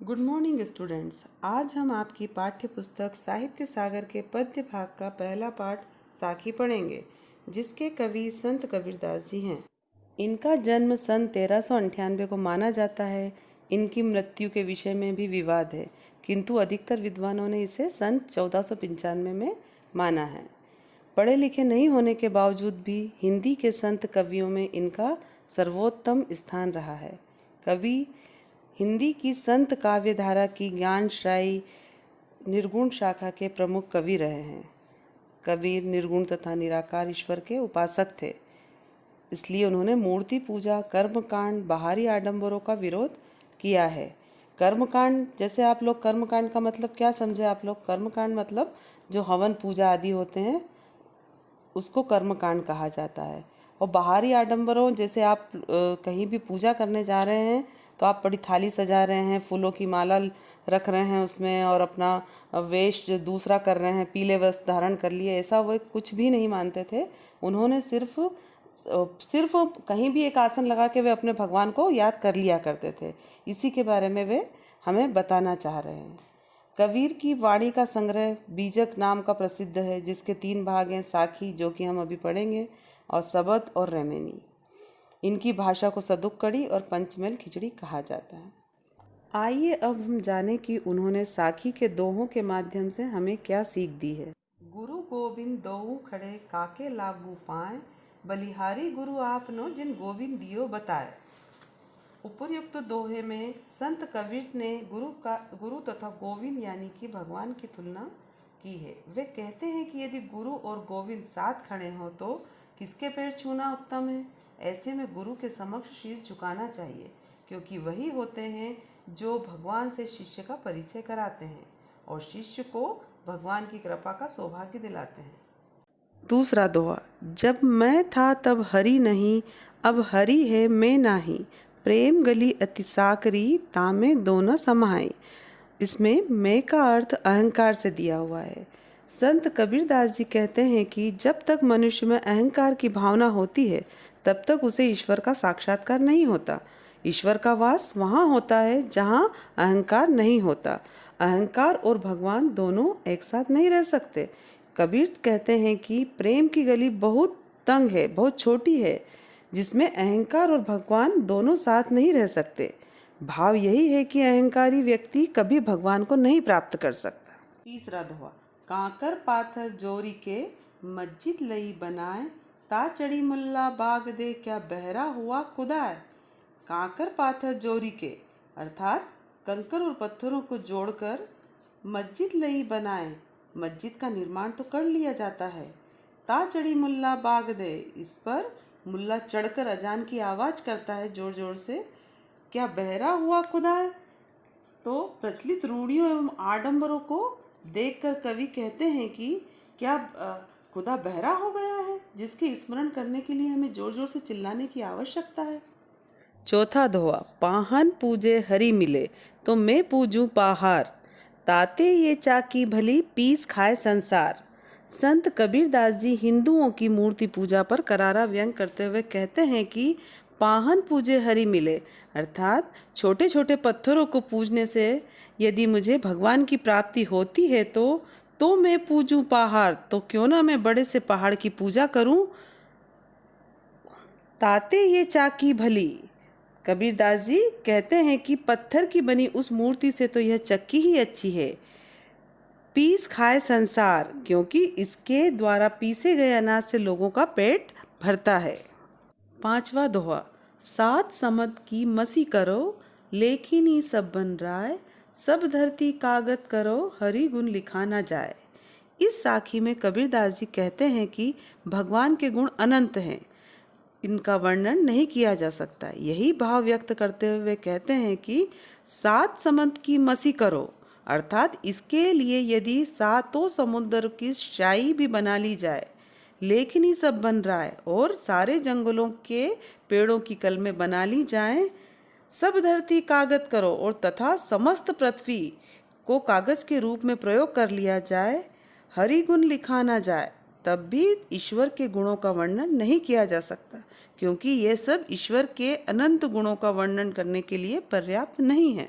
Good morning students. आज हम आपकी पाठ्य पुस्तक साहित्य सागर के पद्य भाग का पहला पाठ साखी पढ़ेंगे, जिसके कवि संत कबीरदास जी हैं। इनका जन्म सन 1398 को माना जाता है। इनकी मृत्यु के विषय में भी विवाद है, किंतु अधिकतर विद्वानों ने इसे सन 1495 में माना है। पढ़े लिखे नहीं होने के बावजूद भी हिंदी के संत कवियों में इनका सर्वोत्तम स्थान रहा है। कवि हिंदी की संत काव्य धारा की ज्ञानश्रायी निर्गुण शाखा के प्रमुख कवि रहे हैं। कबीर निर्गुण तथा निराकार ईश्वर के उपासक थे, इसलिए उन्होंने मूर्ति पूजा, कर्मकांड, बाहरी आडंबरों का विरोध किया है। कर्मकांड, जैसे आप लोग कर्मकांड का मतलब क्या समझे? आप लोग कर्मकांड मतलब जो हवन पूजा आदि होते हैं उसको कर्मकांड कहा जाता है। और बाहरी आडंबरों, जैसे आप कहीं भी पूजा करने जा रहे हैं तो आप बड़ी थाली सजा रहे हैं, फूलों की माला रख रहे हैं उसमें और अपना वेश दूसरा कर रहे हैं, पीले वस्त्र धारण कर लिए, ऐसा वो कुछ भी नहीं मानते थे। उन्होंने सिर्फ कहीं भी एक आसन लगा के वे अपने भगवान को याद कर लिया करते थे। इसी के बारे में वे हमें बताना चाह रहे हैं। कबीर की वाणी का संग्रह बीजक नाम का प्रसिद्ध है, जिसके 3 भाग हैं, साखी जो कि हम अभी पढ़ेंगे, और सबद और रैमेनी। इनकी भाषा को सदुक्कड़ी और पंचमेल खिचड़ी कहा जाता है। आइए अब हम जाने कि उन्होंने साखी के दोहों के माध्यम से हमें क्या सीख दी है। गुरु गोविंद दोऊ खड़े काके लागू पाए, बलिहारी गुरु आपनो जिन गोविंद दियो बताए। उपर्युक्त दोहे में संत कबीर ने गुरु तथा गोविंद यानी कि भगवान की तुलना की है। वे कहते हैं कि यदि गुरु और गोविंद साथ खड़े हों तो किसके पैर छूना उत्तम है? ऐसे में गुरु के समक्ष शीश झुकाना चाहिए, क्योंकि वही होते हैं जो भगवान से शिष्य का परिचय कराते हैं और शिष्य को भगवान की कृपा का सौभाग्य दिलाते हैं। दूसरा दोहा, जब मैं था तब हरि नहीं, अब हरि है मैं नाही, प्रेम गली अति साकरी, तामे दोनों समाई। इसमें मैं का अर्थ अहंकार से दिया हुआ है। संत कबीरदास जी कहते हैं कि जब तक मनुष्य में अहंकार की भावना होती है तब तक उसे ईश्वर का साक्षात्कार नहीं होता। ईश्वर का वास वहाँ होता है जहाँ अहंकार नहीं होता। अहंकार और भगवान दोनों एक साथ नहीं रह सकते। कबीर कहते हैं कि प्रेम की गली बहुत तंग है, बहुत छोटी है, जिसमें अहंकार और भगवान दोनों साथ नहीं रह सकते। भाव यही है कि अहंकारी व्यक्ति कभी भगवान को नहीं प्राप्त कर सकता। तीसरा दोहा, कांकर पाथर जोरी के मस्जिद लई बनाए, ता चढ़ी मुल्ला बाग दे क्या बहरा हुआ खुदाए। कांकर पाथर जोरी के अर्थात कंकर और पत्थरों को जोड़कर मस्जिद लई बनाए, मस्जिद का निर्माण तो कर लिया जाता है। ता चढ़ी मुल्ला बाग दे, इस पर मुल्ला चढ़कर अजान की आवाज़ करता है जोर जोर से, क्या बहरा हुआ खुदाए। तो प्रचलित रूढ़ियों एवं आडंबरों को देखकर कवि कहते हैं कि क्या खुदा बहरा हो गया है, जिसके स्मरण करने के लिए हमें जोर जोर से चिल्लाने की आवश्यकता है। चौथा दोहा, पाहन पूजे हरि मिले तो मैं पूजूं पाहार, ताते ये चाकी भली पीस खाए संसार। संत कबीरदास जी हिंदुओं की मूर्ति पूजा पर करारा व्यंग करते हुए कहते हैं कि पाहन पूजे हरि मिले, अर्थात छोटे छोटे पत्थरों को पूजने से यदि मुझे भगवान की प्राप्ति होती है तो मैं पूजूं पहाड़, तो क्यों ना मैं बड़े से पहाड़ की पूजा करूं। ताते ये चाकी भली, कबीरदास जी कहते हैं कि पत्थर की बनी उस मूर्ति से तो यह चक्की ही अच्छी है। पीस खाए संसार, क्योंकि इसके द्वारा पीसे गए अनाज से लोगों का पेट भरता है। पांचवा दोहा, सात समद की मसी करो, लेखिनी सब बन राय, सब धरती कागत करो, हरि गुण लिखा ना जाए। इस साखी में कबीरदास जी कहते हैं कि भगवान के गुण अनंत हैं, इनका वर्णन नहीं किया जा सकता। यही भाव व्यक्त करते हुए वे कहते हैं कि 7 समद की मसी करो, अर्थात इसके लिए यदि 7 समुद्र की शाही भी बना ली जाए, लेखनी सब बन रहा है, और सारे जंगलों के पेड़ों की कलमें बना ली जाएं, सब धरती कागज करो, और तथा समस्त पृथ्वी को कागज के रूप में प्रयोग कर लिया जाए, हरि गुण लिखा ना जाए, तब भी ईश्वर के गुणों का वर्णन नहीं किया जा सकता, क्योंकि ये सब ईश्वर के अनंत गुणों का वर्णन करने के लिए पर्याप्त नहीं है।